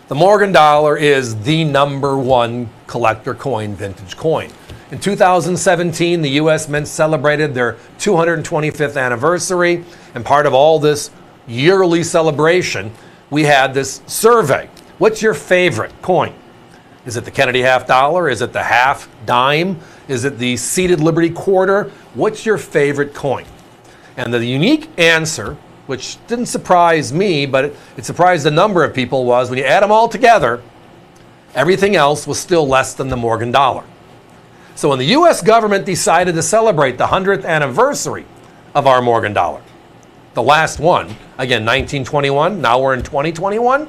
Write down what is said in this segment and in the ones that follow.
The Morgan dollar is the #1 collector coin, vintage coin. In 2017, the U.S. Mint celebrated their 225th anniversary, and part of all this yearly celebration, we had this survey. What's your favorite coin? Is it the Kennedy half dollar? Is it the half dime? Is it the seated Liberty quarter? What's your favorite coin? And the unique answer, which didn't surprise me, but it surprised a number of people, was when you add them all together, everything else was still less than the Morgan dollar. So when the U.S. government decided to celebrate the 100th anniversary of our Morgan dollar, the last one, again, 1921, now we're in 2021,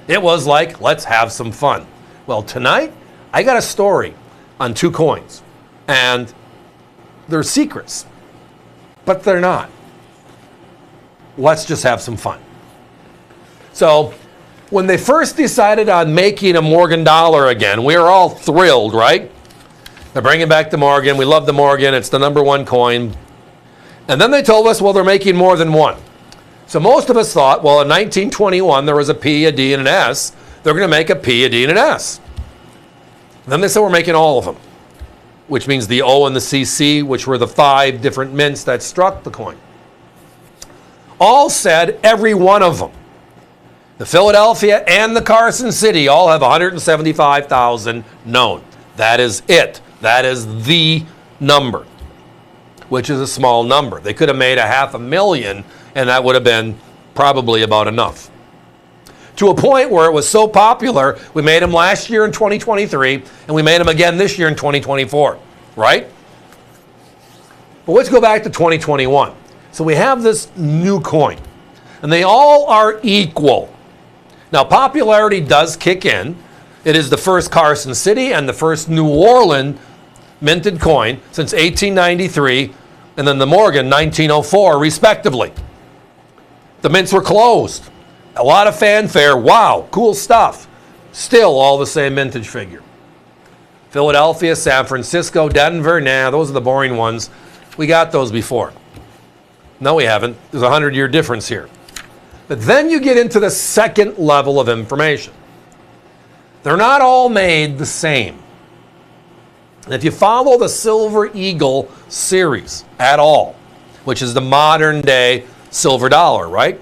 it was like, let's have some fun. Well, tonight, I got a story on two coins, and they're secrets, but they're not. Let's just have some fun. So when they first decided on making a Morgan dollar again, we were all thrilled, right? They're bringing back the Morgan. We love the Morgan. It's the #1 coin. And then they told us, well, they're making more than one. So most of us thought, well, in 1921, there was a P, a D, and an S. They're going to make a P, a D, and an S. And then they said we're making all of them, which means the O and the CC, which were the 5 different mints that struck the coin. All said, every one of them, the Philadelphia and the Carson City, all have 175,000 known. That is it. That is the number, which is a small number. They could have made 500,000, and that would have been probably about enough. To a point where it was so popular, we made them last year in 2023, and we made them again this year in 2024, right? But let's go back to 2021. So we have this new coin, and they all are equal. Now, popularity does kick in. It is the first Carson City and the first New Orleans minted coin since 1893, and then the Morgan 1904, respectively. The mints were closed. A lot of fanfare. Wow, cool stuff. Still all the same mintage figure. Philadelphia, San Francisco, Denver, nah, those are the boring ones. We got those before. No, we haven't. There's a 100-year difference here. But then you get into the second level of information. They're not all made the same. And if you follow the Silver Eagle series at all, which is the modern day silver dollar, right?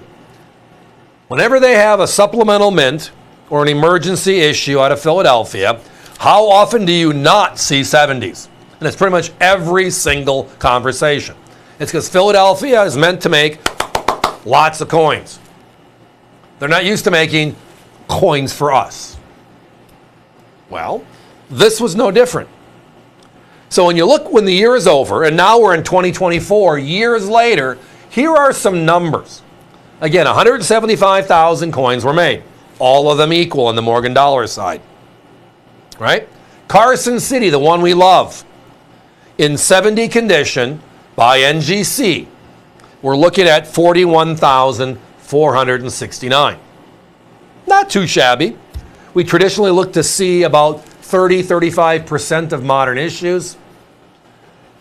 Whenever they have a supplemental mint or an emergency issue out of Philadelphia, how often do you not see 70s? And it's pretty much every single conversation. It's because Philadelphia is meant to make lots of coins. They're not used to making coins for us. Well, this was no different. So when you look when the year is over, and now we're in 2024, years later, here are some numbers. Again, 175,000 coins were made, all of them equal on the Morgan dollar side, right? Carson City, the one we love, in 70 condition by NGC, we're looking at 41,469. Not too shabby. We traditionally look to see about 30-35% of modern issues.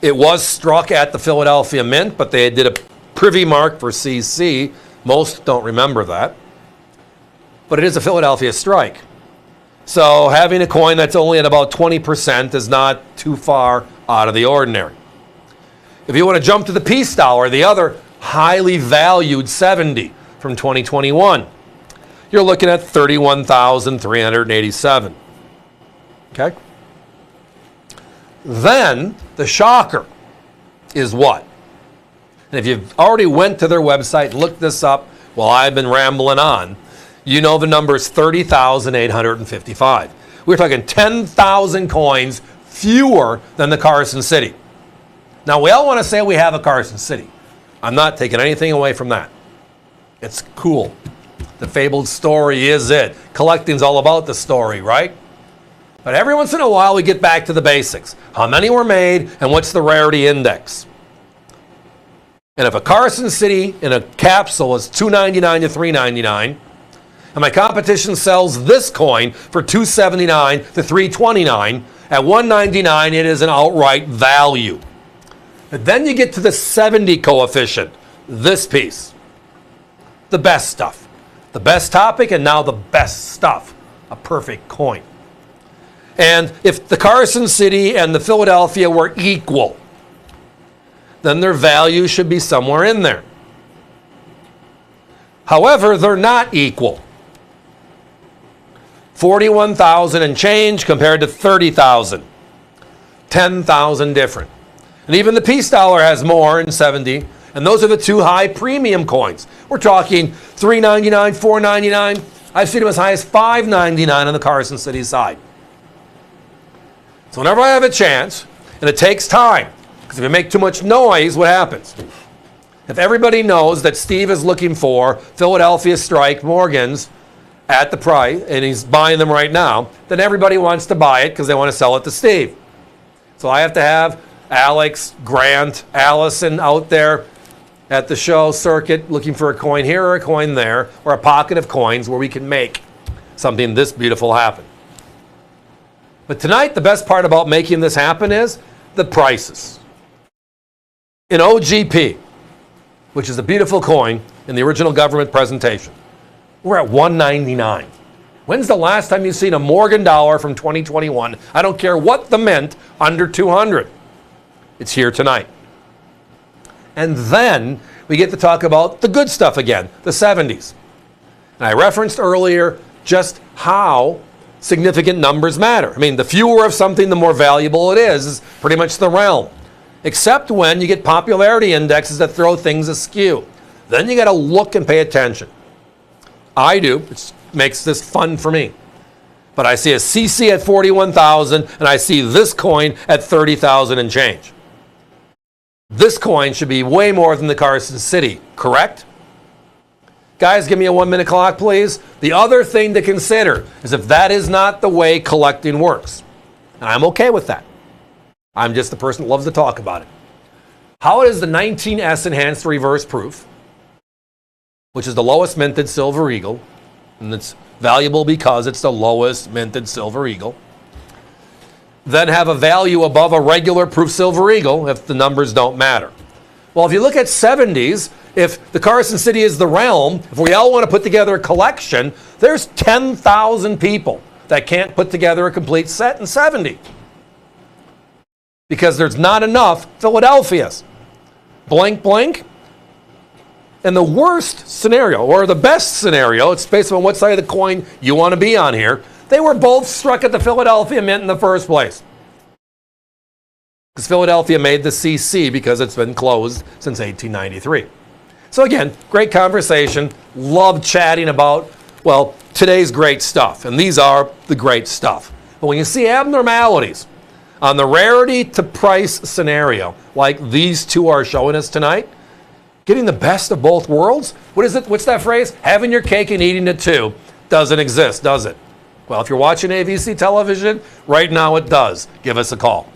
It was struck at the Philadelphia Mint, but they did a privy mark for CC. Most don't remember that. But it is a Philadelphia strike. So having a coin that's only at about 20% is not too far out of the ordinary. If you want to jump to the Peace Dollar, the other highly valued 70 from 2021, you're looking at 31,387. Okay? Then the shocker is what? And if you've already went to their website and looked this up while I've been rambling on, you know the number is 30,855. We're talking 10,000 coins fewer than the Carson City. Now, we all want to say we have a Carson City. I'm not taking anything away from that. It's cool. The fabled story is it. Collecting's all about the story, right? But every once in a while, we get back to the basics. How many were made, and what's the rarity index? And if a Carson City in a capsule is $2.99 to $3.99, and my competition sells this coin for $2.79 to $3.29, at $1.99, it is an outright value. But then you get to the 70 coefficient, this piece. The best stuff. The best topic, and now the best stuff. a perfect coin. And if the Carson City and the Philadelphia were equal, then their value should be somewhere in there. However, they're not equal. 41,000 and change compared to 30,000. 10,000 different. And even the peace dollar has more in 70. And those are the two high premium coins. We're talking $3.99, $4.99. I've seen them as high as $5.99 on the Carson City side. So whenever I have a chance, and it takes time, because if you make too much noise, what happens? If everybody knows that Steve is looking for Philadelphia Strike Morgans at the price, and he's buying them right now, then everybody wants to buy it because they want to sell it to Steve. So I have to have Alex, Grant, Allison out there at the show circuit looking for a coin here or a coin there, or a pocket of coins where we can make something this beautiful happen. But tonight, the best part about making this happen is the prices. In OGP, which is a beautiful coin in the original government presentation, we're at $1.99. When's the last time you've seen a Morgan dollar from 2021? I don't care what the mint, under 200. It's here tonight. And then we get to talk about the good stuff again, the 70s. And I referenced earlier just how significant numbers matter. I mean, the fewer of something, the more valuable it is pretty much the realm. Except when you get popularity indexes that throw things askew. Then you got to look and pay attention. I do. It makes this fun for me. But I see a CC at 41,000 and I see this coin at 30,000 and change. This coin should be way more than the Carson City, correct? Guys, give me a 1-minute clock, please. The other thing to consider is if that is not the way collecting works. And I'm okay with that. I'm just the person that loves to talk about it. How is the 19S Enhanced Reverse Proof, which is the lowest minted Silver Eagle, and it's valuable because it's the lowest minted Silver Eagle, then have a value above a regular proof Silver Eagle if the numbers don't matter? Well, if you look at 70s, if the Carson City is the realm, if we all want to put together a collection, there's 10,000 people that can't put together a complete set in 70. Because there's not enough Philadelphias. Blank, blank. And the worst scenario, or the best scenario, it's based on what side of the coin you want to be on here, they were both struck at the Philadelphia Mint in the first place. Because Philadelphia made the CC because it's been closed since 1893. So again, great conversation. Love chatting about, well, today's great stuff. And these are the great stuff. But when you see abnormalities on the rarity to price scenario, like these two are showing us tonight, getting the best of both worlds, what is it? What's that phrase? Having your cake and eating it too doesn't exist, does it? Well, if you're watching AVC television, right now it does. Give us a call.